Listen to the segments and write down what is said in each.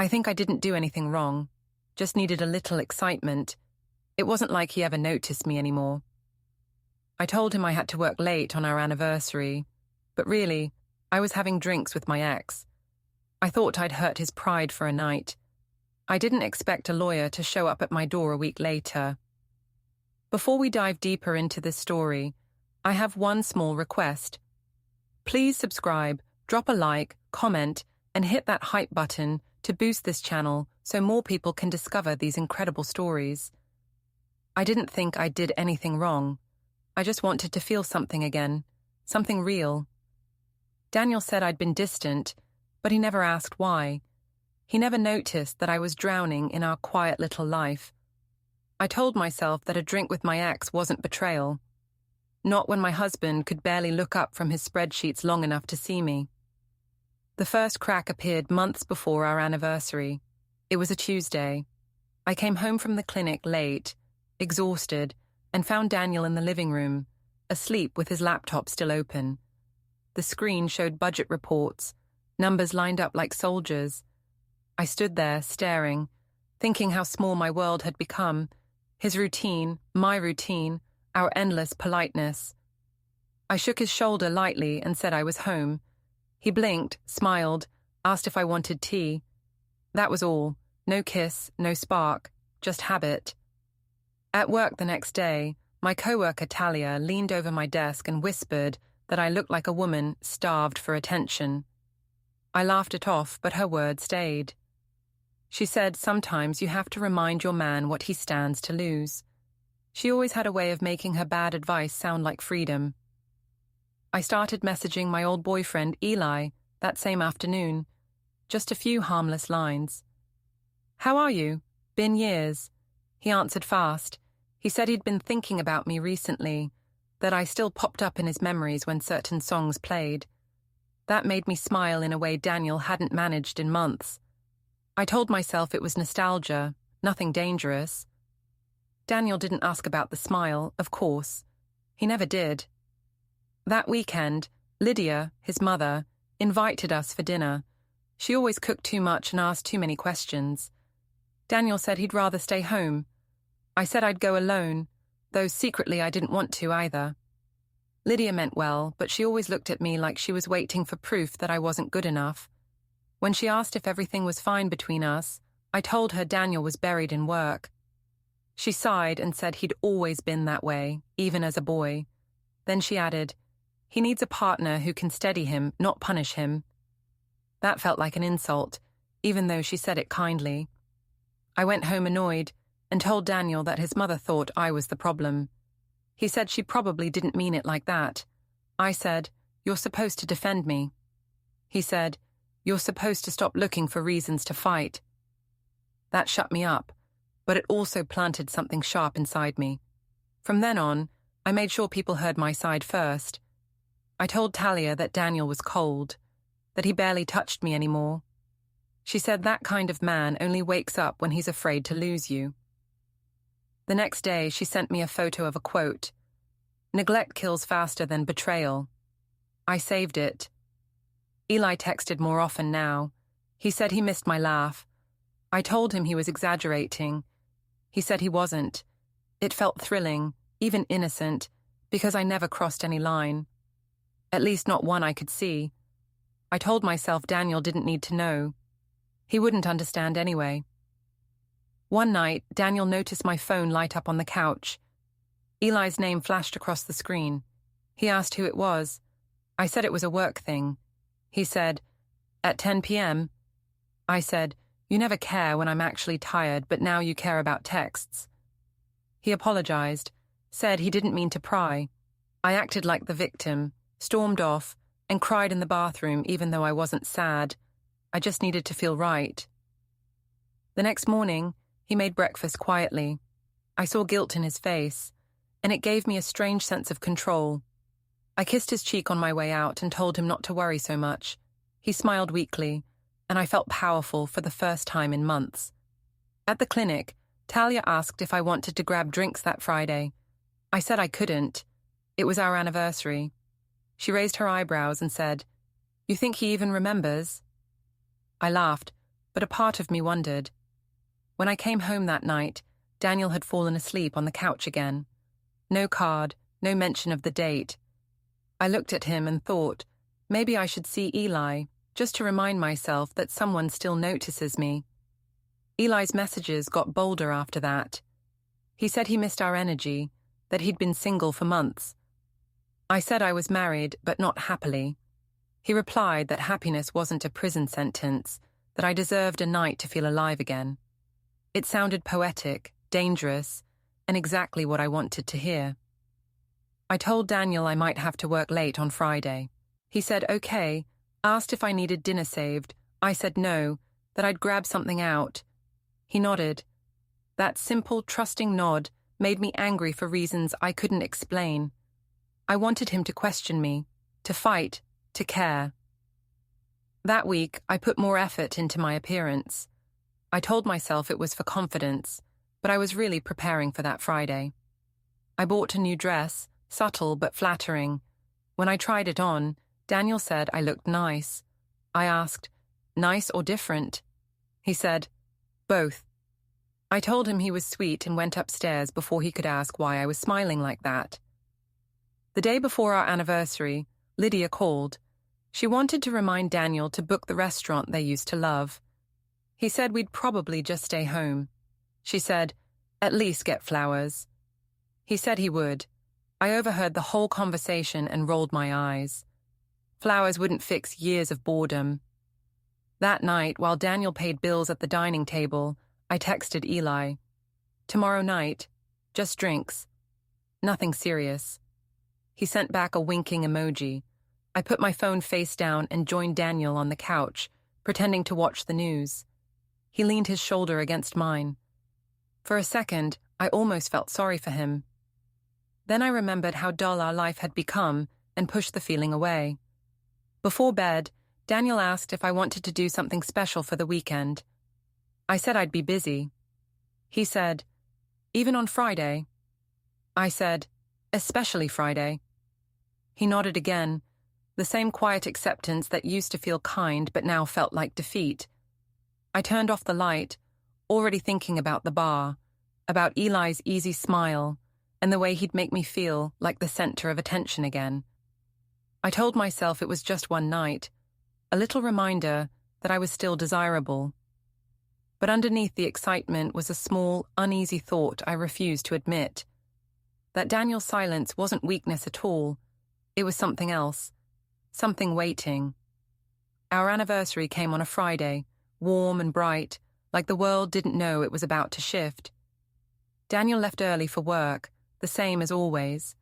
I think I didn't do anything wrong, just needed a little excitement. It wasn't like he ever noticed me anymore. I told him I had to work late on our anniversary, but really, I was having drinks with my ex. I thought I'd hurt his pride for a night. I didn't expect a lawyer to show up at my door a week later. Before we dive deeper into this story, I have one small request. Please subscribe, drop a like, comment, and hit that hype button to boost this channel so more people can discover these incredible stories. I didn't think I did anything wrong. I just wanted to feel something again, something real. Daniel said I'd been distant, but he never asked why. He never noticed that I was drowning in our quiet little life. I told myself that a drink with my ex wasn't betrayal. Not when my husband could barely look up from his spreadsheets long enough to see me. The first crack appeared months before our anniversary. It was a Tuesday. I came home from the clinic late, exhausted, and found Daniel in the living room, asleep with his laptop still open. The screen showed budget reports, numbers lined up like soldiers. I stood there, staring, thinking how small my world had become, his routine, my routine, our endless politeness. I shook his shoulder lightly and said I was home. He blinked, smiled, asked if I wanted tea. That was all. No kiss, no spark, just habit. At work the next day, my coworker Talia leaned over my desk and whispered that I looked like a woman starved for attention. I laughed it off, but her words stayed. She said sometimes you have to remind your man what he stands to lose. She always had a way of making her bad advice sound like freedom. I started messaging my old boyfriend Eli that same afternoon. Just a few harmless lines. "How are you? Been years." He answered fast. He said he'd been thinking about me recently, that I still popped up in his memories when certain songs played. That made me smile in a way Daniel hadn't managed in months. I told myself it was nostalgia, nothing dangerous. Daniel didn't ask about the smile, of course. He never did. That weekend, Lydia, his mother, invited us for dinner. She always cooked too much and asked too many questions. Daniel said he'd rather stay home. I said I'd go alone, though secretly I didn't want to either. Lydia meant well, but she always looked at me like she was waiting for proof that I wasn't good enough. When she asked if everything was fine between us, I told her Daniel was buried in work. She sighed and said he'd always been that way, even as a boy. Then she added, "He needs a partner who can steady him, not punish him." That felt like an insult, even though she said it kindly. I went home annoyed and told Daniel that his mother thought I was the problem. He said she probably didn't mean it like that. I said, "You're supposed to defend me." He said, "You're supposed to stop looking for reasons to fight." That shut me up, but it also planted something sharp inside me. From then on, I made sure people heard my side first. I told Talia that Daniel was cold, that he barely touched me anymore. She said that kind of man only wakes up when he's afraid to lose you. The next day, she sent me a photo of a quote. "Neglect kills faster than betrayal." I saved it. Eli texted more often now. He said he missed my laugh. I told him he was exaggerating. He said he wasn't. It felt thrilling, even innocent, because I never crossed any line. At least not one I could see. I told myself Daniel didn't need to know. He wouldn't understand anyway. One night, Daniel noticed my phone light up on the couch. Eli's name flashed across the screen. He asked who it was. I said it was a work thing. He said, "At 10 p.m?" I said, "You never care when I'm actually tired, but now you care about texts." He apologized, said he didn't mean to pry. I acted like the victim, stormed off, and cried in the bathroom even though I wasn't sad. I just needed to feel right. The next morning, he made breakfast quietly. I saw guilt in his face, and it gave me a strange sense of control. I kissed his cheek on my way out and told him not to worry so much. He smiled weakly, and I felt powerful for the first time in months. At the clinic, Talia asked if I wanted to grab drinks that Friday. I said I couldn't. It was our anniversary. She raised her eyebrows and said, "You think he even remembers?" I laughed. but a part of me wondered. When I came home that night, Daniel had fallen asleep on the couch again. No card, no mention of the date. I looked at him and thought, maybe I should see Eli, just to remind myself that someone still notices me. Eli's messages got bolder after that. He said he missed our energy, that he'd been single for months. I said I was married, but not happily. He replied that happiness wasn't a prison sentence, that I deserved a night to feel alive again. It sounded poetic, dangerous, and exactly what I wanted to hear. I told Daniel I might have to work late on Friday. He said okay, asked if I needed dinner saved. I said no, that I'd grab something out. He nodded. That simple, trusting nod made me angry for reasons I couldn't explain. I wanted him to question me, to fight, to care. That week, I put more effort into my appearance. I told myself it was for confidence, but I was really preparing for that Friday. I bought a new dress, subtle but flattering. When I tried it on, Daniel said I looked nice. I asked, nice or different? He said, both. I told him he was sweet and went upstairs before he could ask why I was smiling like that. The day before our anniversary, Lydia called. She wanted to remind Daniel to book the restaurant they used to love. He said we'd probably just stay home. She said, at least get flowers. He said he would. I overheard the whole conversation and rolled my eyes. Flowers wouldn't fix years of boredom. That night, while Daniel paid bills at the dining table, I texted Eli. Tomorrow night, just drinks. Nothing serious. He sent back a winking emoji. I put my phone face down and joined Daniel on the couch, pretending to watch the news. He leaned his shoulder against mine. For a second, I almost felt sorry for him. Then I remembered how dull our life had become and pushed the feeling away. Before bed, Daniel asked if I wanted to do something special for the weekend. I said I'd be busy. He said, even on Friday? I said, especially Friday. He nodded again, the same quiet acceptance that used to feel kind but now felt like defeat. I turned off the light, already thinking about the bar, about Eli's easy smile, and the way he'd make me feel like the center of attention again. I told myself it was just one night, a little reminder that I was still desirable. But underneath the excitement was a small, uneasy thought I refused to admit. That Daniel's silence wasn't weakness at all. It was something else, something waiting. Our anniversary came on a Friday, warm and bright, like the world didn't know it was about to shift. Daniel left early for work, the same as always.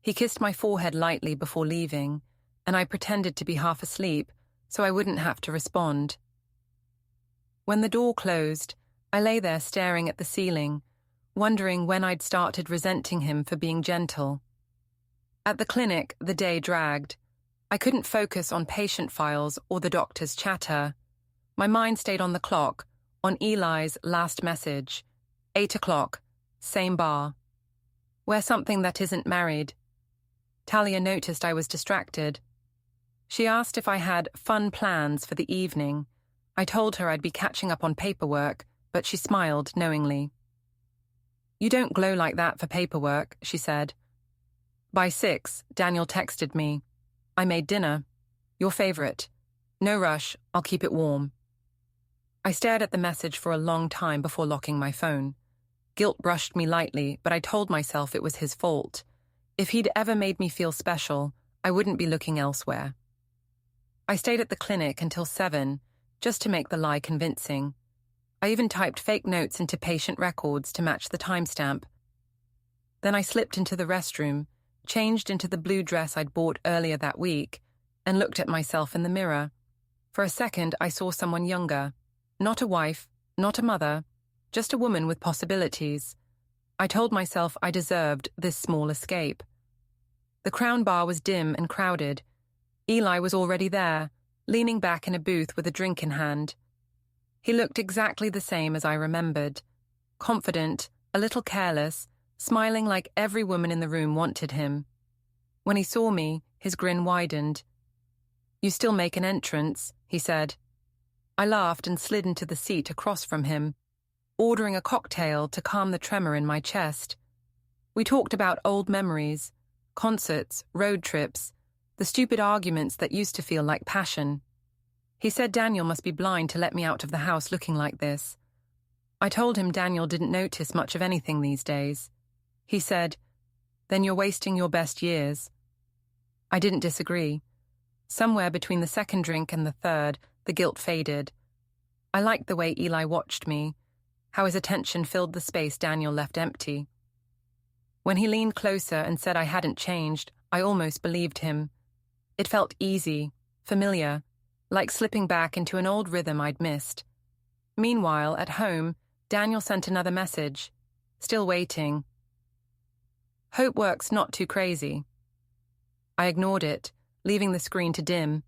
He kissed my forehead lightly before leaving, and I pretended to be half asleep so I wouldn't have to respond. When the door closed, I lay there staring at the ceiling, wondering when I'd started resenting him for being gentle. At the clinic, the day dragged. I couldn't focus on patient files or the doctor's chatter. My mind stayed on the clock, on Eli's last message. 8 o'clock, same bar. Wear something that isn't married. Talia noticed I was distracted. She asked if I had fun plans for the evening. I told her I'd be catching up on paperwork, but she smiled knowingly. You don't glow like that for paperwork, she said. By 6, Daniel texted me. I made dinner. Your favorite. No rush, I'll keep it warm. I stared at the message for a long time before locking my phone. Guilt brushed me lightly, but I told myself it was his fault. If he'd ever made me feel special, I wouldn't be looking elsewhere. I stayed at the clinic until 7, just to make the lie convincing. I even typed fake notes into patient records to match the timestamp. Then I slipped into the restroom, changed into the blue dress I'd bought earlier that week, and looked at myself in the mirror. For a second, I saw someone younger. Not a wife, not a mother, just a woman with possibilities. I told myself I deserved this small escape. The Crown Bar was dim and crowded. Eli was already there, leaning back in a booth with a drink in hand. He looked exactly the same as I remembered. Confident, a little careless, smiling like every woman in the room wanted him. When he saw me, his grin widened. You still make an entrance, he said. I laughed and slid into the seat across from him, ordering a cocktail to calm the tremor in my chest. We talked about old memories, concerts, road trips, the stupid arguments that used to feel like passion. He said Daniel must be blind to let me out of the house looking like this. I told him Daniel didn't notice much of anything these days. He said, "Then you're wasting your best years." I didn't disagree. Somewhere between the second drink and the third, the guilt faded. I liked the way Eli watched me, how his attention filled the space Daniel left empty. When he leaned closer and said I hadn't changed, I almost believed him. It felt easy, familiar, like slipping back into an old rhythm I'd missed. Meanwhile, at home, Daniel sent another message. Still waiting. Hope works not too crazy. I ignored it, leaving the screen to dim.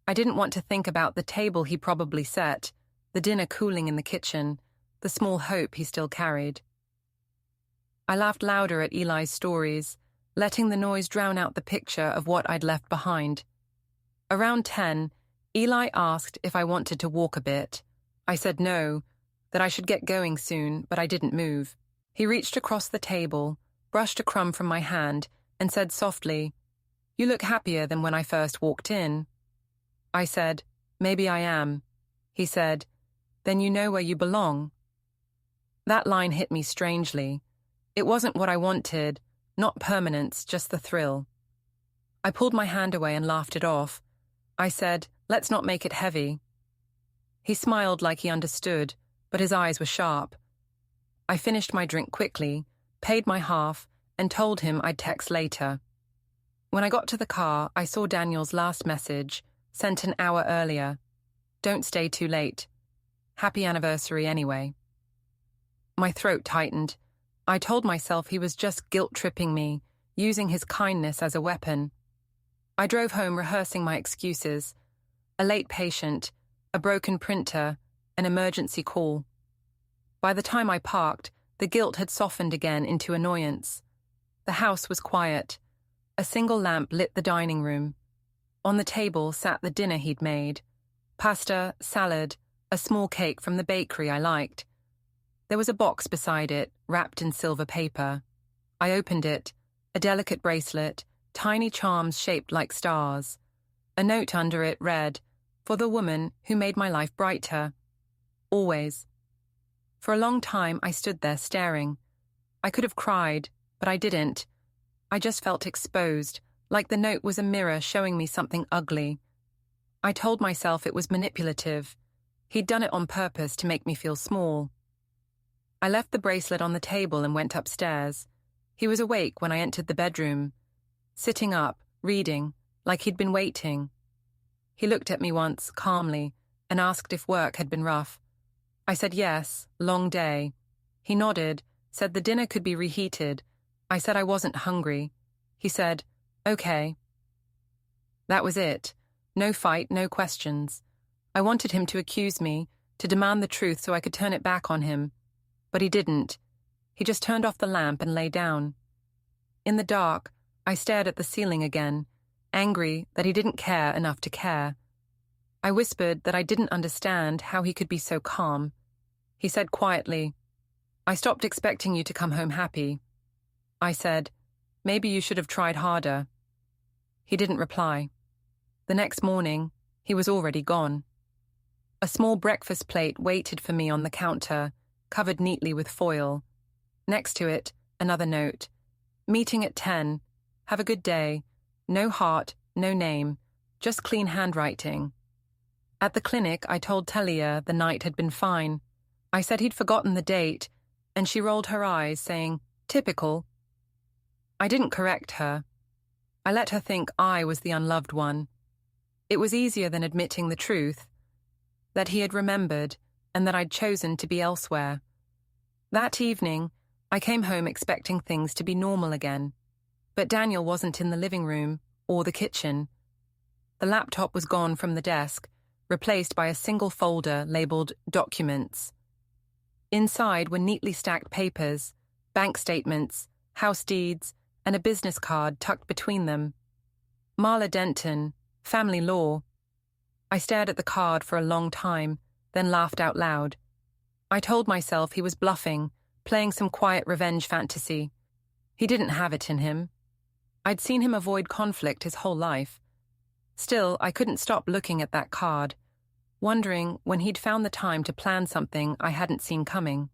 I didn't want to think about the table he probably set, the dinner cooling in the kitchen, the small hope he still carried. I laughed louder at Eli's stories, letting the noise drown out the picture of what I'd left behind. Around 10, Eli asked if I wanted to walk a bit. I said no, that I should get going soon, but I didn't move. He reached across the table, brushed a crumb from my hand, and said softly, "You look happier than when I first walked in." I said, "Maybe I am." He said, "Then you know where you belong." That line hit me strangely. It wasn't what I wanted, not permanence, just the thrill. I pulled my hand away and laughed it off. I said, "Let's not make it heavy." He smiled like he understood, but his eyes were sharp. I finished my drink quickly, paid my half, and told him I'd text later. When I got to the car, I saw Daniel's last message, sent an hour earlier. "Don't stay too late. Happy anniversary anyway." My throat tightened. I told myself he was just guilt-tripping me, using his kindness as a weapon. I drove home rehearsing my excuses. A late patient, a broken printer, an emergency call. By the time I parked, the guilt had softened again into annoyance. The house was quiet. A single lamp lit the dining room. On the table sat the dinner he'd made. Pasta, salad, a small cake from the bakery I liked. There was a box beside it, wrapped in silver paper. I opened it, a delicate bracelet, tiny charms shaped like stars. A note under it read, "For the woman who made my life brighter. Always." For a long time I stood there staring. I could have cried, but I didn't. I just felt exposed, like the note was a mirror showing me something ugly. I told myself it was manipulative. He'd done it on purpose to make me feel small. I left the bracelet on the table and went upstairs. He was awake when I entered the bedroom, sitting up, reading, like he'd been waiting. He looked at me once, calmly, and asked if work had been rough. I said yes, long day. He nodded, said the dinner could be reheated. I said I wasn't hungry. He said, "Okay." That was it. No fight, no questions. I wanted him to accuse me, to demand the truth so I could turn it back on him. But he didn't. He just turned off the lamp and lay down. In the dark, I stared at the ceiling again, angry that he didn't care enough to care. I whispered that I didn't understand how he could be so calm. He said quietly, "I stopped expecting you to come home happy." I said, "Maybe you should have tried harder." He didn't reply. The next morning, he was already gone. A small breakfast plate waited for me on the counter, covered neatly with foil. Next to it, another note. "Meeting at 10. Have a good day. No heart, no name. Just clean handwriting." At the clinic, I told Talia the night had been fine. I said he'd forgotten the date, and she rolled her eyes, saying, "Typical." I didn't correct her. I let her think I was the unloved one. It was easier than admitting the truth, that he had remembered and that I'd chosen to be elsewhere. That evening, I came home expecting things to be normal again. But Daniel wasn't in the living room or the kitchen. The laptop was gone from the desk, replaced by a single folder labeled Documents. Inside were neatly stacked papers, bank statements, house deeds, and a business card tucked between them. Marla Denton, Family Law. I stared at the card for a long time, then laughed out loud. I told myself he was bluffing, playing some quiet revenge fantasy. He didn't have it in him. I'd seen him avoid conflict his whole life. Still, I couldn't stop looking at that card, wondering when he'd found the time to plan something I hadn't seen coming.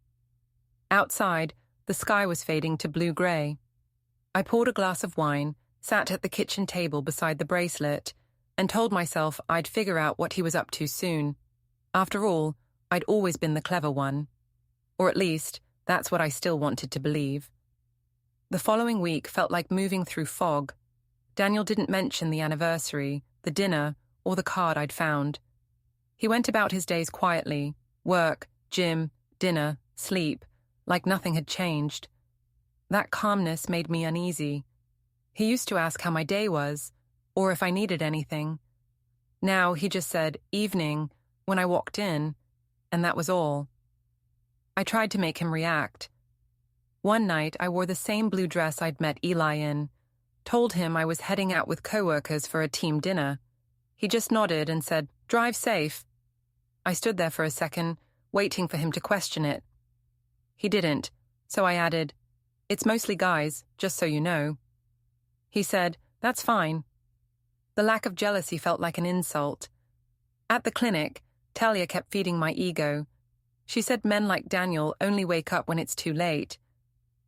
Outside, the sky was fading to blue-gray. I poured a glass of wine, sat at the kitchen table beside the bracelet, and told myself I'd figure out what he was up to soon. After all, I'd always been the clever one. Or at least, that's what I still wanted to believe. The following week felt like moving through fog. Daniel didn't mention the anniversary, the dinner, or the card I'd found. He went about his days quietly, work, gym, dinner, sleep, like nothing had changed. That calmness made me uneasy. He used to ask how my day was, or if I needed anything. Now he just said, "Evening," when I walked in, and that was all. I tried to make him react. One night, I wore the same blue dress I'd met Eli in, told him I was heading out with coworkers for a team dinner. He just nodded and said, "Drive safe." I stood there for a second, waiting for him to question it. He didn't, so I added, "It's mostly guys, just so you know." He said, "That's fine." The lack of jealousy felt like an insult. At the clinic, Talia kept feeding my ego. She said men like Daniel only wake up when it's too late.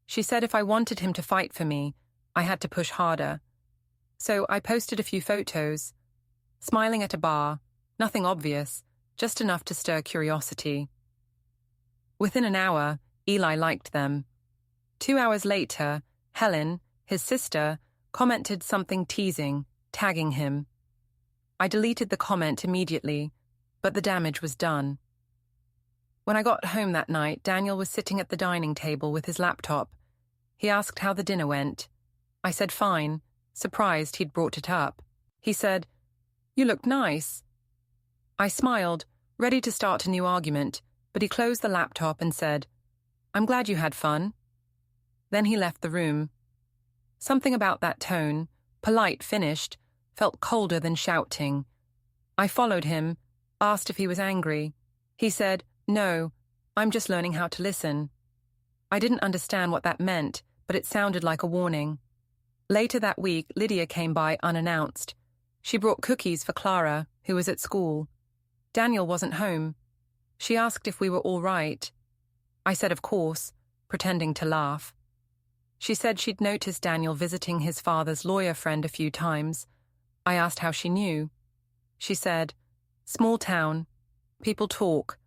She said if I wanted him to fight for me, I had to push harder. So I posted a few photos. Smiling at a bar, nothing obvious, just enough to stir curiosity. Within an hour, Eli liked them. 2 hours later, Helen, his sister, commented something teasing, tagging him. I deleted the comment immediately, but the damage was done. When I got home that night, Daniel was sitting at the dining table with his laptop. He asked how the dinner went. I said fine, surprised he'd brought it up. He said, "You looked nice." I smiled, ready to start a new argument, but he closed the laptop and said, "I'm glad you had fun." Then he left the room. Something about that tone, polite finished, felt colder than shouting. I followed him, asked if he was angry. He said, "No, I'm just learning how to listen." I didn't understand what that meant, but it sounded like a warning. Later that week, Lydia came by unannounced. She brought cookies for Clara, who was at school. Daniel wasn't home. She asked if we were all right. I said of course, pretending to laugh. She said she'd noticed Daniel visiting his father's lawyer friend a few times. I asked how she knew. She said, "Small town. People talk."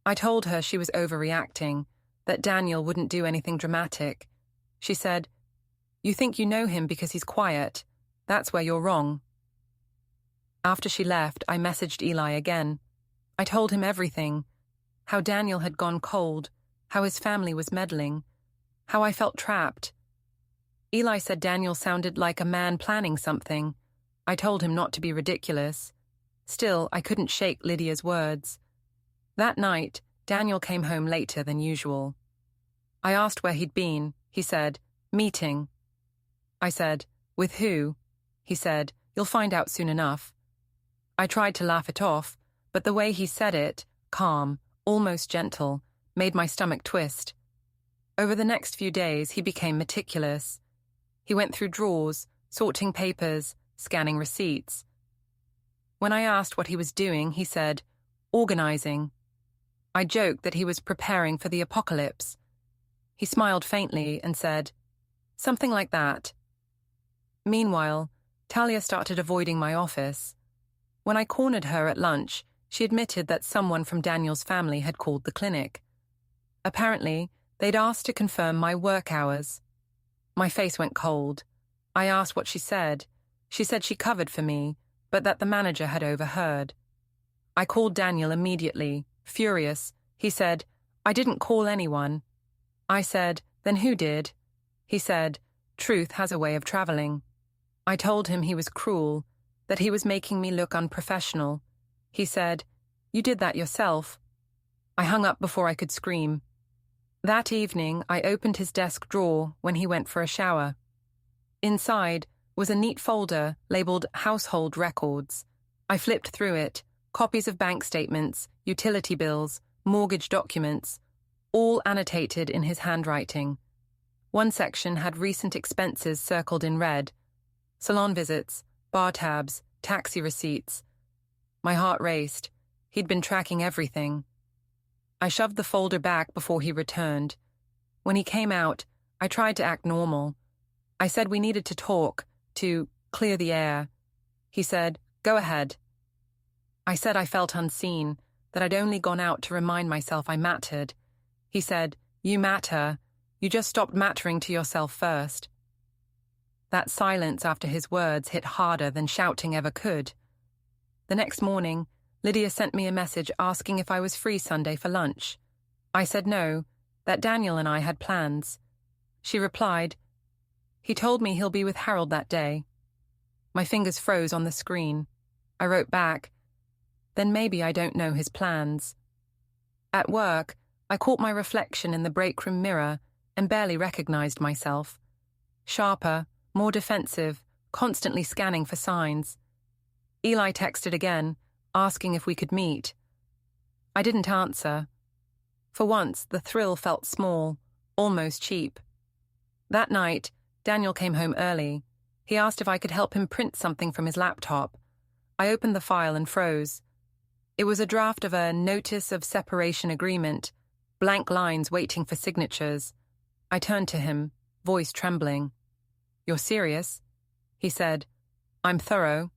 I told her she was overreacting, that Daniel wouldn't do anything dramatic. She said, "You think you know him because he's quiet. That's where you're wrong." After she left, I messaged Eli again. I told him everything, how Daniel had gone cold, how his family was meddling, how I felt trapped. Eli said Daniel sounded like a man planning something. I told him not to be ridiculous. Still, I couldn't shake Lydia's words. That night, Daniel came home later than usual. I asked where he'd been. He said, "Meeting." I said, "With who?" He said, "You'll find out soon enough." I tried to laugh it off, but the way he said it, calm, almost gentle, made my stomach twist. Over the next few days, he became meticulous. He went through drawers, sorting papers, scanning receipts. When I asked what he was doing, he said, "Organizing." I joked that he was preparing for the apocalypse. He smiled faintly and said, "Something like that." Meanwhile, Talia started avoiding my office. When I cornered her at lunch, she admitted that someone from Daniel's family had called the clinic. Apparently, they'd asked to confirm my work hours. My face went cold. I asked what she said. She said she covered for me, but that the manager had overheard. I called Daniel immediately, furious. He said, "I didn't call anyone." I said, "Then who did?" He said, "Truth has a way of traveling." I told him he was cruel, that he was making me look unprofessional. He said, "You did that yourself." I hung up before I could scream. That evening, I opened his desk drawer when he went for a shower. Inside was a neat folder labeled Household Records. I flipped through it, copies of bank statements, utility bills, mortgage documents, all annotated in his handwriting. One section had recent expenses circled in red: salon visits, bar tabs, taxi receipts. My heart raced. He'd been tracking everything. I shoved the folder back before he returned. When he came out, I tried to act normal. I said we needed to talk, to clear the air. He said, "Go ahead." I said I felt unseen, that I'd only gone out to remind myself I mattered. He said, "You matter. You just stopped mattering to yourself first." That silence after his words hit harder than shouting ever could. The next morning, Lydia sent me a message asking if I was free Sunday for lunch. I said no, that Daniel and I had plans. She replied, "He told me he'll be with Harold that day." My fingers froze on the screen. I wrote back, "Then maybe I don't know his plans." At work, I caught my reflection in the break room mirror and barely recognized myself. Sharper, more defensive, constantly scanning for signs. Eli texted again, asking if we could meet. I didn't answer. For once, the thrill felt small, almost cheap. That night, Daniel came home early. He asked if I could help him print something from his laptop. I opened the file and froze. It was a draft of a notice of separation agreement, blank lines waiting for signatures. I turned to him, voice trembling. "You're serious?" He said, "I'm thorough."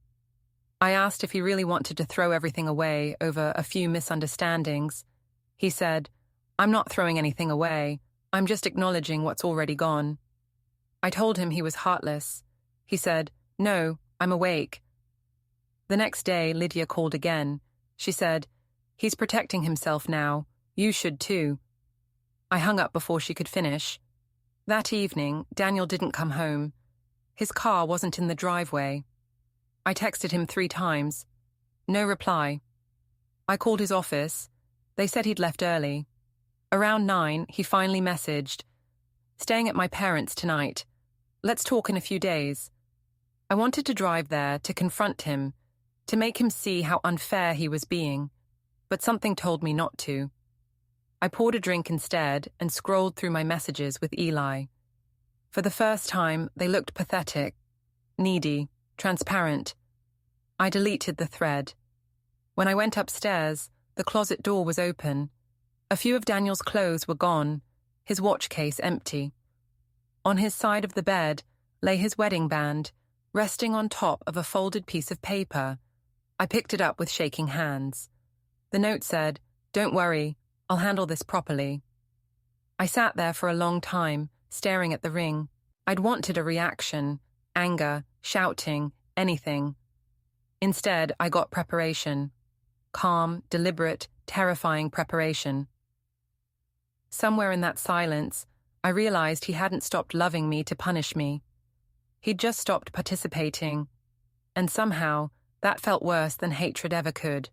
I asked if he really wanted to throw everything away over a few misunderstandings. He said, "I'm not throwing anything away. I'm just acknowledging what's already gone." I told him he was heartless. He said, "No, I'm awake." The next day, Lydia called again. She said, "He's protecting himself now. You should too." I hung up before she could finish. That evening, Daniel didn't come home. His car wasn't in the driveway. I texted him 3 times. No reply. I called his office. They said he'd left early. Around 9, he finally messaged, "Staying at my parents' tonight. Let's talk in a few days." I wanted to drive there to confront him, to make him see how unfair he was being, but something told me not to. I poured a drink instead and scrolled through my messages with Eli. For the first time, they looked pathetic, needy, transparent. I deleted the thread. When I went upstairs, the closet door was open. A few of Daniel's clothes were gone, his watch case empty. On his side of the bed lay his wedding band, resting on top of a folded piece of paper. I picked it up with shaking hands. The note said, "Don't worry, I'll handle this properly." I sat there for a long time, staring at the ring. I'd wanted a reaction, anger, shouting, anything. Instead, I got preparation. Calm, deliberate, terrifying preparation. Somewhere in that silence, I realized he hadn't stopped loving me to punish me. He'd just stopped participating. And somehow, that felt worse than hatred ever could.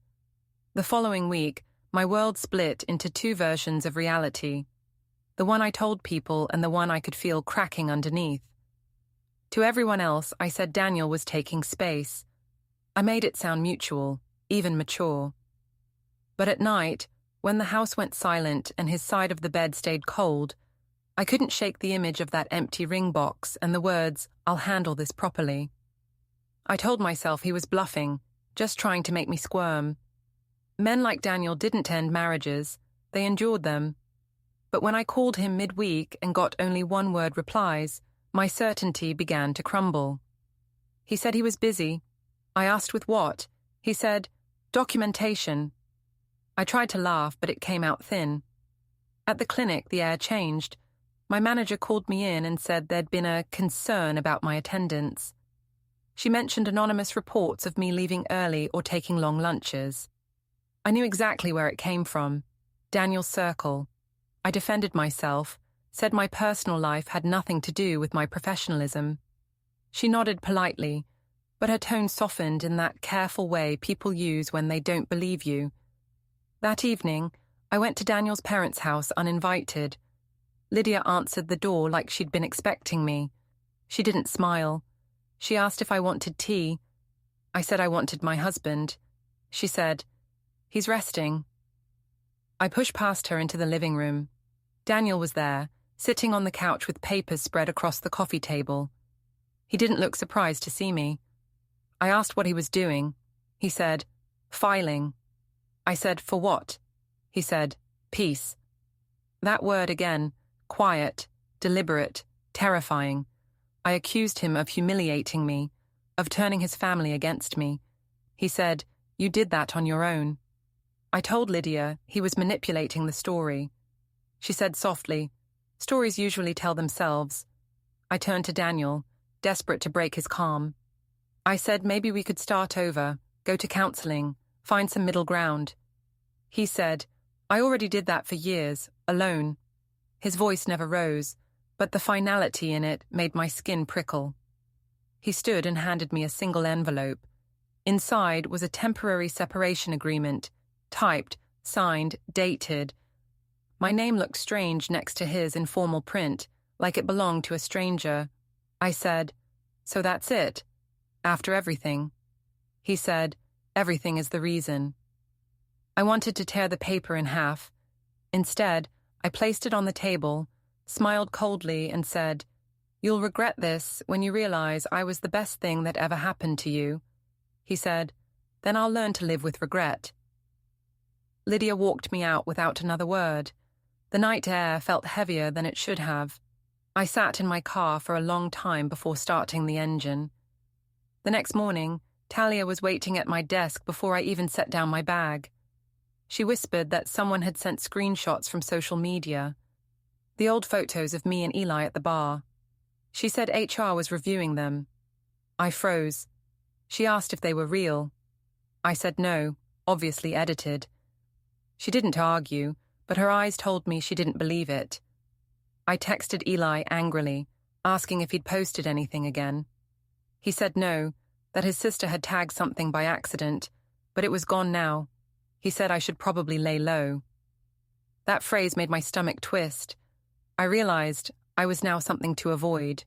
The following week, my world split into 2 versions of reality. The one I told people and the one I could feel cracking underneath. To everyone else, I said Daniel was taking space. I made it sound mutual, even mature. But at night, when the house went silent and his side of the bed stayed cold, I couldn't shake the image of that empty ring box and the words, "I'll handle this properly." I told myself he was bluffing, just trying to make me squirm. Men like Daniel didn't end marriages, they endured them. But when I called him midweek and got only one-word replies, my certainty began to crumble. He said he was busy. I asked with what. He said, "Documentation." I tried to laugh, but it came out thin. At the clinic, the air changed. My manager called me in and said there'd been a concern about my attendance. She mentioned anonymous reports of me leaving early or taking long lunches. I knew exactly where it came from. Daniel's circle. I defended myself, said my personal life had nothing to do with my professionalism. She nodded politely, but her tone softened in that careful way people use when they don't believe you. That evening, I went to Daniel's parents' house uninvited. Lydia answered the door like she'd been expecting me. She didn't smile. She asked if I wanted tea. I said I wanted my husband. She said, "He's resting." I pushed past her into the living room. Daniel was there, sitting on the couch with papers spread across the coffee table. He didn't look surprised to see me. I asked what he was doing. He said, "Filing." I said, "For what?" He said, "Peace." That word again, quiet, deliberate, terrifying. I accused him of humiliating me, of turning his family against me. He said, "You did that on your own." I told Lydia he was manipulating the story. She said softly, "Stories usually tell themselves." I turned to Daniel, desperate to break his calm. I said maybe we could start over, go to counseling, find some middle ground. He said, "I already did that for years, alone." His voice never rose, but the finality in it made my skin prickle. He stood and handed me a single envelope. Inside was a temporary separation agreement, typed, signed, dated. My name looked strange next to his in formal print, like it belonged to a stranger. I said, "So that's it? After everything?" He said, "Everything is the reason." I wanted to tear the paper in half. Instead, I placed it on the table, smiled coldly, and said, "You'll regret this when you realize I was the best thing that ever happened to you." He said, "Then I'll learn to live with regret." Lydia walked me out without another word. The night air felt heavier than it should have. I sat in my car for a long time before starting the engine. The next morning, Talia was waiting at my desk before I even set down my bag. She whispered that someone had sent screenshots from social media, the old photos of me and Eli at the bar. She said HR was reviewing them. I froze. She asked if they were real. I said no, obviously edited. She didn't argue, but her eyes told me she didn't believe it. I texted Eli angrily, asking if he'd posted anything again. He said no, that his sister had tagged something by accident, but it was gone now. He said I should probably lay low. That phrase made my stomach twist. I realized I was now something to avoid.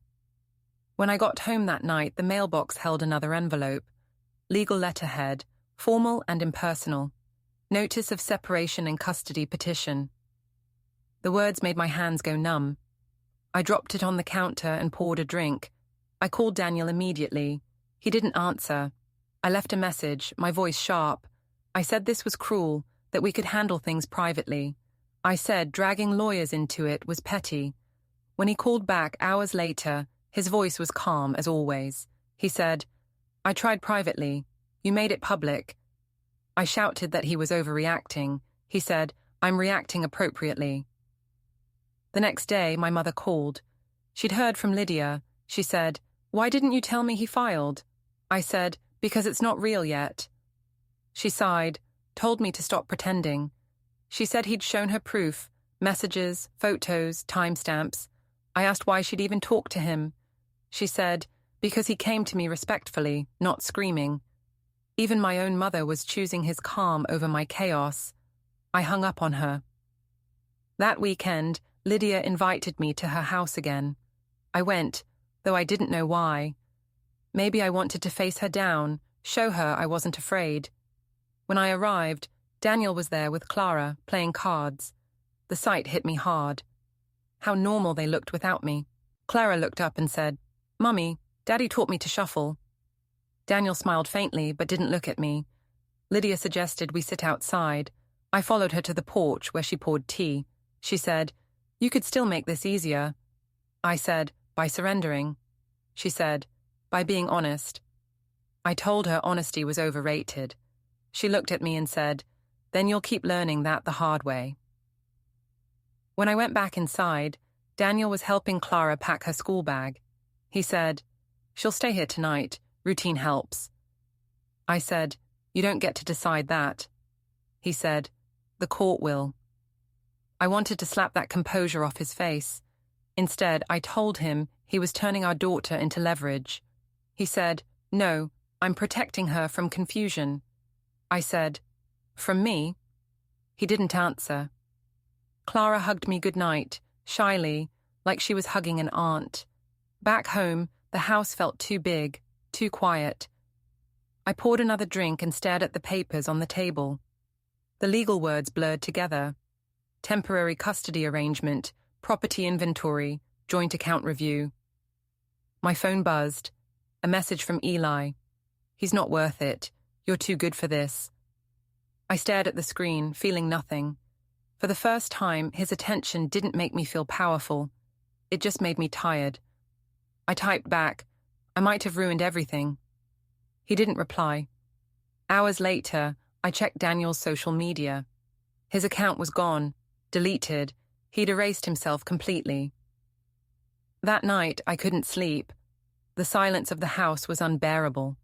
When I got home that night, the mailbox held another envelope. Legal letterhead, formal and impersonal. Notice of separation and custody petition. The words made my hands go numb. I dropped it on the counter and poured a drink. I called Daniel immediately. He didn't answer. I left a message, my voice sharp. I said this was cruel, that we could handle things privately. I said dragging lawyers into it was petty. When he called back hours later, his voice was calm as always. He said, "I tried privately. You made it public." I shouted that he was overreacting. He said, "I'm reacting appropriately." The next day, my mother called. She'd heard from Lydia. She said, "Why didn't you tell me he filed?" I said, "Because it's not real yet." She sighed, told me to stop pretending. She said he'd shown her proof, messages, photos, timestamps. I asked why she'd even talked to him. She said, "Because he came to me respectfully, not screaming." Even my own mother was choosing his calm over my chaos. I hung up on her. That weekend, Lydia invited me to her house again. I went, though I didn't know why. Maybe I wanted to face her down, show her I wasn't afraid. When I arrived, Daniel was there with Clara, playing cards. The sight hit me hard. How normal they looked without me. Clara looked up and said, "Mummy, Daddy taught me to shuffle." Daniel smiled faintly but didn't look at me. Lydia suggested we sit outside. I followed her to the porch where she poured tea. She said, "You could still make this easier." I said, "By surrendering." She said, "By being honest." I told her honesty was overrated. She looked at me and said, "Then you'll keep learning that the hard way." When I went back inside, Daniel was helping Clara pack her school bag. He said, "She'll stay here tonight. Routine helps." I said, "You don't get to decide that." He said, "The court will." I wanted to slap that composure off his face. Instead, I told him he was turning our daughter into leverage. He said, "No, I'm protecting her from confusion." I said, "From me?" He didn't answer. Clara hugged me goodnight, shyly, like she was hugging an aunt. Back home, the house felt too big, too quiet. I poured another drink and stared at the papers on the table. The legal words blurred together. Temporary custody arrangement, property inventory, joint account review. My phone buzzed. A message from Eli. "He's not worth it. You're too good for this." I stared at the screen, feeling nothing. For the first time, his attention didn't make me feel powerful. It just made me tired. I typed back, "I might have ruined everything." He didn't reply. Hours later, I checked Daniel's social media. His account was gone, deleted. He'd erased himself completely. That night, I couldn't sleep. The silence of the house was unbearable.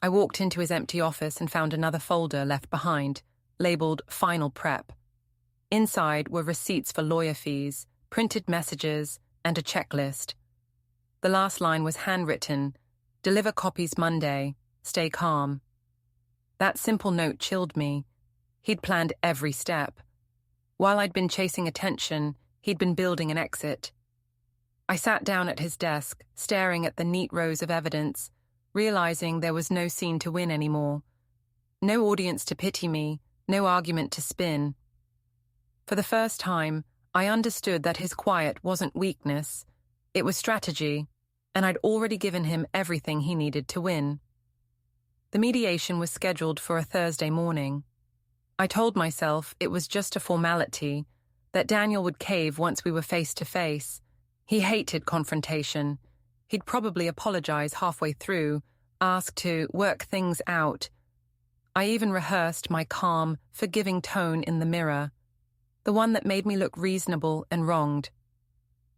I walked into his empty office and found another folder left behind, labeled Final Prep. Inside were receipts for lawyer fees, printed messages, and a checklist. The last line was handwritten, "Deliver copies Monday. Stay calm." That simple note chilled me. He'd planned every step. While I'd been chasing attention, he'd been building an exit. I sat down at his desk, staring at the neat rows of evidence, realizing there was no scene to win anymore. No audience to pity me, no argument to spin. For the first time, I understood that his quiet wasn't weakness. It was strategy, and I'd already given him everything he needed to win. The mediation was scheduled for a Thursday morning. I told myself it was just a formality, that Daniel would cave once we were face to face. He hated confrontation. He'd probably apologize halfway through, ask to work things out. I even rehearsed my calm, forgiving tone in the mirror, the one that made me look reasonable and wronged.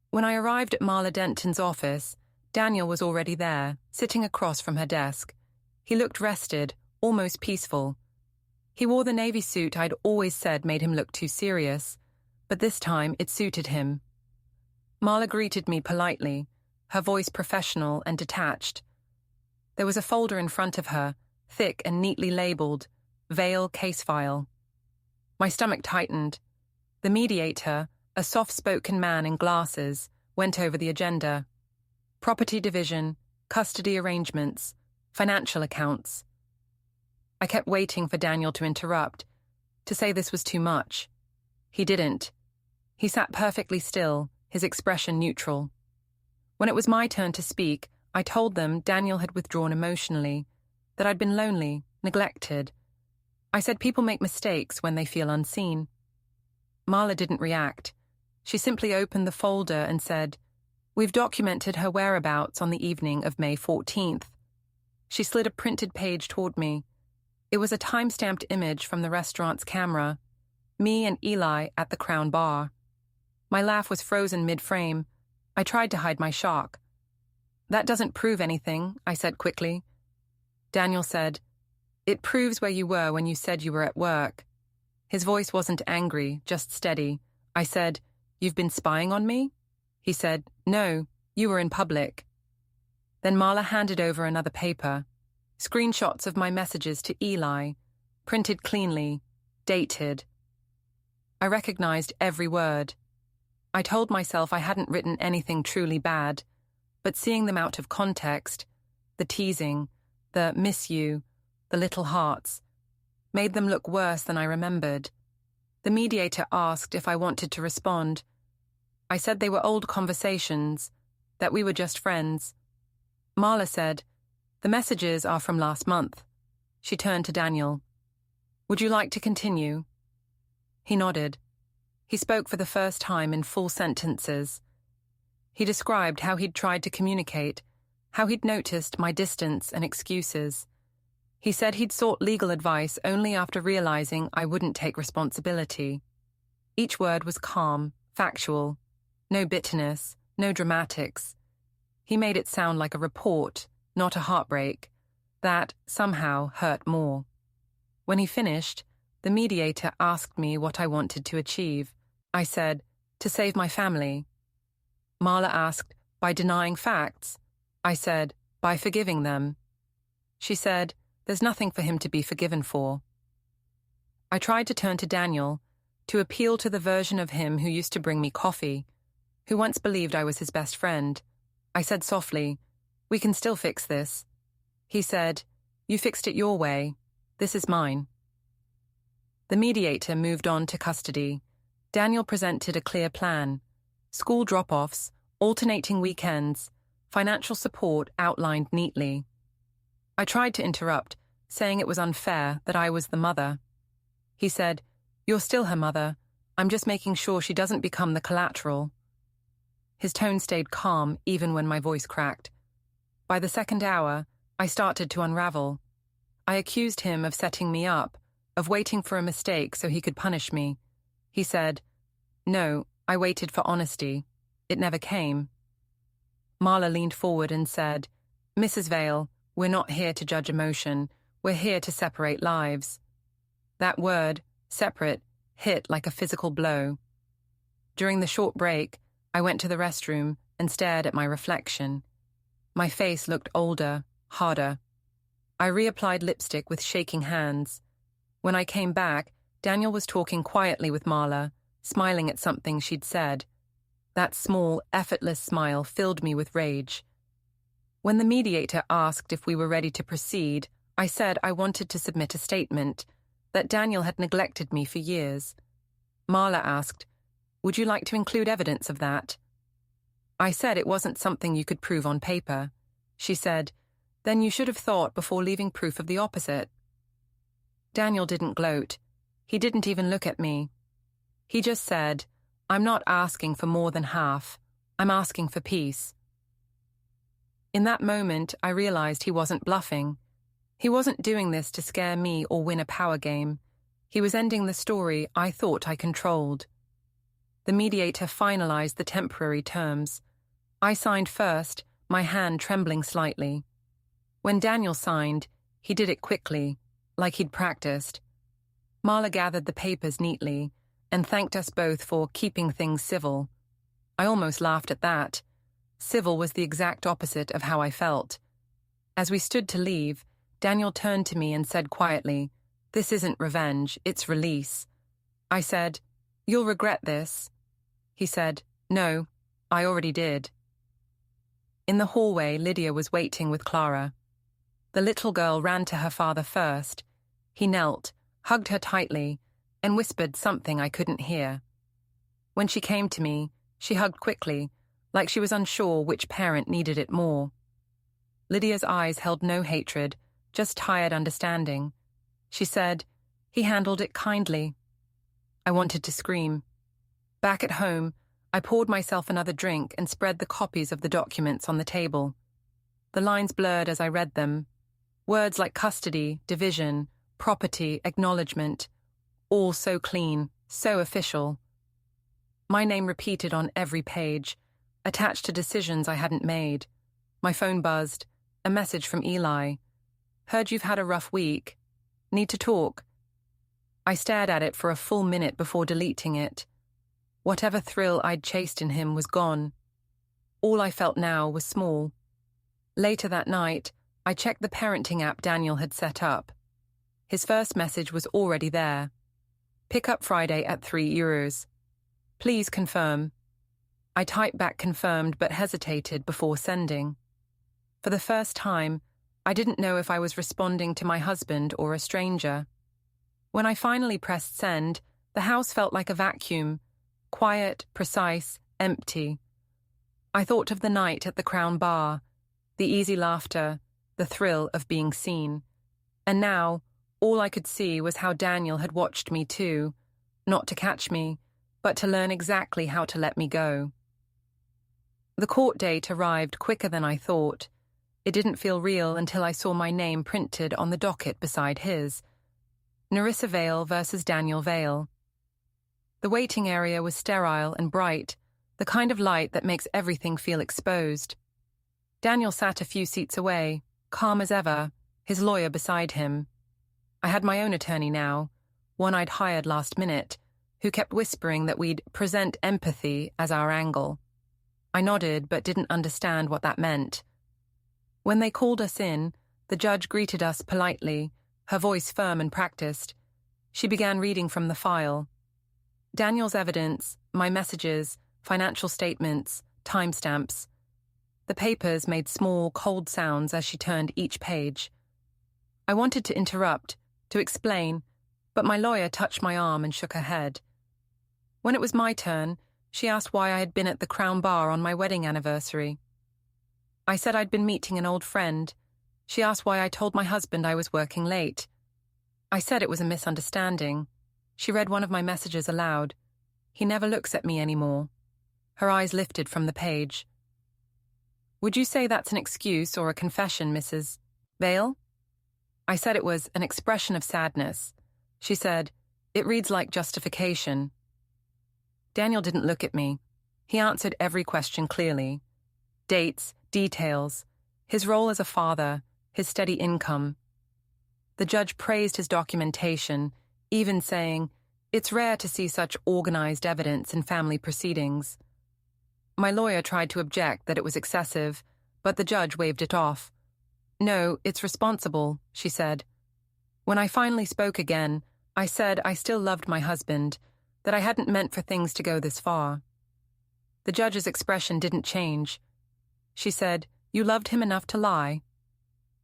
When I arrived at Marla Denton's office, Daniel was already there, sitting across from her desk. He looked rested, almost peaceful. He wore the navy suit I'd always said made him look too serious, but this time it suited him. Marla greeted me politely, her voice professional and detached. There was a folder in front of her, thick and neatly labeled, Vale Case File. My stomach tightened. The mediator, a soft-spoken man in glasses, went over the agenda. Property division, custody arrangements, financial accounts. I kept waiting for Daniel to interrupt, to say this was too much. He didn't. He sat perfectly still, his expression neutral. When it was my turn to speak, I told them Daniel had withdrawn emotionally, that I'd been lonely, neglected. I said people make mistakes when they feel unseen. Marla didn't react. She simply opened the folder and said, "We've documented her whereabouts on the evening of May 14th. She slid a printed page toward me. It was a time-stamped image from the restaurant's camera. Me and Eli at the Crown Bar. My laugh was frozen mid-frame. I tried to hide my shock. "That doesn't prove anything," I said quickly. Daniel said, "It proves where you were when you said you were at work." His voice wasn't angry, just steady. I said, "You've been spying on me?" He said, "No, you were in public." Then Marla handed over another paper. Screenshots of my messages to Eli, printed cleanly, dated. I recognized every word. I told myself I hadn't written anything truly bad, but seeing them out of context, the teasing, the miss you, the little hearts, made them look worse than I remembered. The mediator asked if I wanted to respond. I said they were old conversations, that we were just friends. Marla said, "The messages are from last month." She turned to Daniel. "Would you like to continue?" He nodded. He spoke for the first time in full sentences. He described how he'd tried to communicate, how he'd noticed my distance and excuses. He said he'd sought legal advice only after realizing I wouldn't take responsibility. Each word was calm, factual. No bitterness, no dramatics. He made it sound like a report, not a heartbreak. That, somehow, hurt more. When he finished, the mediator asked me what I wanted to achieve. I said, "To save my family." Marla asked, "By denying facts?" I said, "By forgiving them." She said, "There's nothing for him to be forgiven for." I tried to turn to Daniel, to appeal to the version of him who used to bring me coffee, who once believed I was his best friend. I said softly, "We can still fix this." He said, "You fixed it your way. This is mine." The mediator moved on to custody. Daniel presented a clear plan: school drop-offs, alternating weekends, financial support outlined neatly. I tried to interrupt, saying it was unfair that I was the mother. He said, "You're still her mother. I'm just making sure she doesn't become the collateral." His tone stayed calm even when my voice cracked. By the second hour, I started to unravel. I accused him of setting me up, of waiting for a mistake so he could punish me. He said, "No, I waited for honesty. It never came." Marla leaned forward and said, "Mrs. Vale, we're not here to judge emotion. We're here to separate lives." That word, separate, hit like a physical blow. During the short break, I went to the restroom and stared at my reflection. My face looked older, harder. I reapplied lipstick with shaking hands. When I came back, Daniel was talking quietly with Marla, smiling at something she'd said. That small, effortless smile filled me with rage. When the mediator asked if we were ready to proceed, I said I wanted to submit a statement, that Daniel had neglected me for years. Marla asked, "Would you like to include evidence of that?" I said it wasn't something you could prove on paper. She said, "Then you should have thought before leaving proof of the opposite." Daniel didn't gloat. He didn't even look at me. He just said, "I'm not asking for more than half. I'm asking for peace." In that moment, I realized he wasn't bluffing. He wasn't doing this to scare me or win a power game. He was ending the story I thought I controlled. The mediator finalized the temporary terms. I signed first, my hand trembling slightly. When Daniel signed, he did it quickly, like he'd practiced. Marla gathered the papers neatly and thanked us both for keeping things civil. I almost laughed at that. Civil was the exact opposite of how I felt. As we stood to leave, Daniel turned to me and said quietly, "This isn't revenge, it's release." I said, "You'll regret this." He said, "No, I already did." In the hallway, Lydia was waiting with Clara. The little girl ran to her father first. He knelt, hugged her tightly, and whispered something I couldn't hear. When she came to me, she hugged quickly, like she was unsure which parent needed it more. Lydia's eyes held no hatred, just tired understanding. She said, "He handled it kindly." I wanted to scream. Back at home, I poured myself another drink and spread the copies of the documents on the table. The lines blurred as I read them. Words like custody, division, property, acknowledgement, all so clean, so official. My name repeated on every page, attached to decisions I hadn't made. My phone buzzed, a message from Eli. "Heard you've had a rough week. Need to talk." I stared at it for a full minute before deleting it. Whatever thrill I'd chased in him was gone. All I felt now was small. Later that night, I checked the parenting app Daniel had set up. His first message was already there. "Pick up Friday at €3. Please confirm." I typed back confirmed but hesitated before sending. For the first time, I didn't know if I was responding to my husband or a stranger. When I finally pressed send, the house felt like a vacuum, quiet, precise, empty. I thought of the night at the Crown Bar, the easy laughter, the thrill of being seen. And now, all I could see was how Daniel had watched me too, not to catch me, but to learn exactly how to let me go. The court date arrived quicker than I thought. It didn't feel real until I saw my name printed on the docket beside his. Nerissa Vale versus Daniel Vale. The waiting area was sterile and bright, the kind of light that makes everything feel exposed. Daniel sat a few seats away, calm as ever, his lawyer beside him. I had my own attorney now, one I'd hired last minute, who kept whispering that we'd present empathy as our angle. I nodded but didn't understand what that meant. When they called us in, the judge greeted us politely, her voice firm and practiced. She began reading from the file. Daniel's evidence, my messages, financial statements, timestamps. The papers made small, cold sounds as she turned each page. I wanted to interrupt, to explain, But my lawyer touched my arm and shook her head. When it was my turn, she asked why I had been at the Crown Bar on my wedding anniversary. I said I'd been meeting an old friend. She asked why I told my husband I was working late. I said it was a misunderstanding. She read one of my messages aloud. He never looks at me anymore. Her eyes lifted from the page. Would you say that's an excuse or a confession, Mrs. Vale? I said it was an expression of sadness. She said, it reads like justification. Daniel didn't look at me. He answered every question clearly. Dates, details, his role as a father, his steady income. The judge praised his documentation, even saying, it's rare to see such organized evidence in family proceedings. My lawyer tried to object that it was excessive, but the judge waved it off. No, it's responsible, she said. When I finally spoke again, I said I still loved my husband, that I hadn't meant for things to go this far. The judge's expression didn't change. She said, you loved him enough to lie.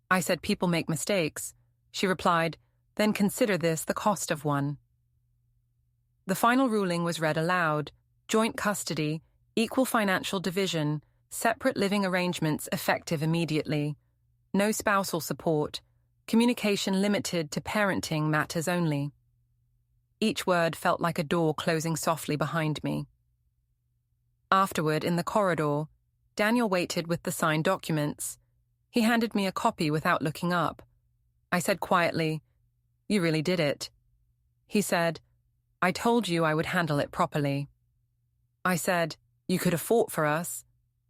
I said people make mistakes. She replied, then consider this the cost of one. The final ruling was read aloud: joint custody, equal financial division, separate living arrangements effective immediately, no spousal support, communication limited to parenting matters only. Each word felt like a door closing softly behind me. Afterward, in the corridor, Daniel waited with the signed documents. He handed me a copy without looking up. I said quietly, you really did it. He said, I told you I would handle it properly. I said, you could have fought for us.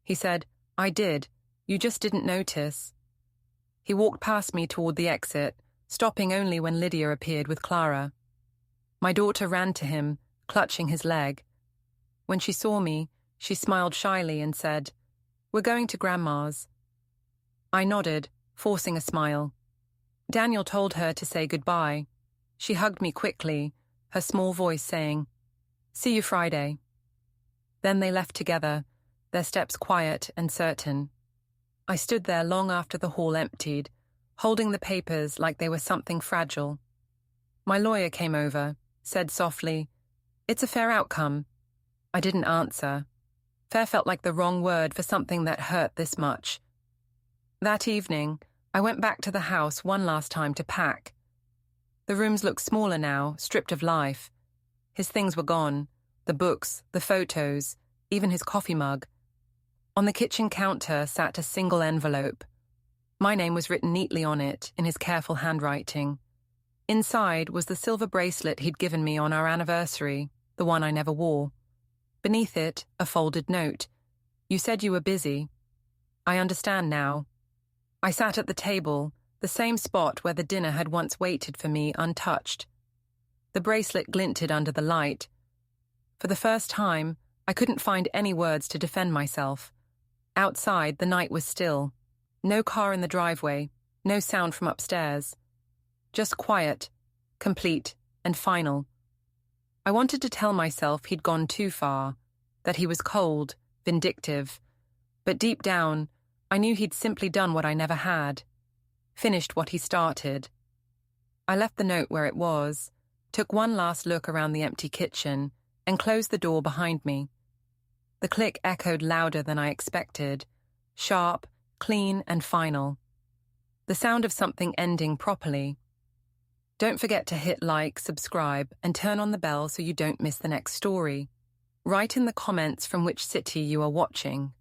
He said, I did. You just didn't notice. He walked past me toward the exit, stopping only when Lydia appeared with Clara. My daughter ran to him, clutching his leg. When she saw me, she smiled shyly and said, we're going to Grandma's. I nodded, forcing a smile. Daniel told her to say goodbye. She hugged me quickly, her small voice saying, see you Friday. Then they left together, their steps quiet and certain. I stood there long after the hall emptied, holding the papers like they were something fragile. My lawyer came over, said softly, it's a fair outcome. I didn't answer. Fair felt like the wrong word for something that hurt this much. That evening, I went back to the house one last time to pack. The rooms looked smaller now, stripped of life. His things were gone, the books, the photos, even his coffee mug. On the kitchen counter sat a single envelope. My name was written neatly on it, in his careful handwriting. Inside was the silver bracelet he'd given me on our anniversary, the one I never wore. Beneath it, a folded note. You said you were busy. I understand now. I sat at the table, the same spot where the dinner had once waited for me untouched. The bracelet glinted under the light. For the first time, I couldn't find any words to defend myself. Outside, the night was still. No car in the driveway, no sound from upstairs. Just quiet, complete, and final. I wanted to tell myself he'd gone too far, that he was cold, vindictive. But deep down, I knew he'd simply done what I never had. Finished what he started. I left the note where it was, took one last look around the empty kitchen, and closed the door behind me. The click echoed louder than I expected, sharp, clean, and final. The sound of something ending properly. Don't forget to hit like, subscribe, and turn on the bell so you don't miss the next story. Write in the comments from which city you are watching.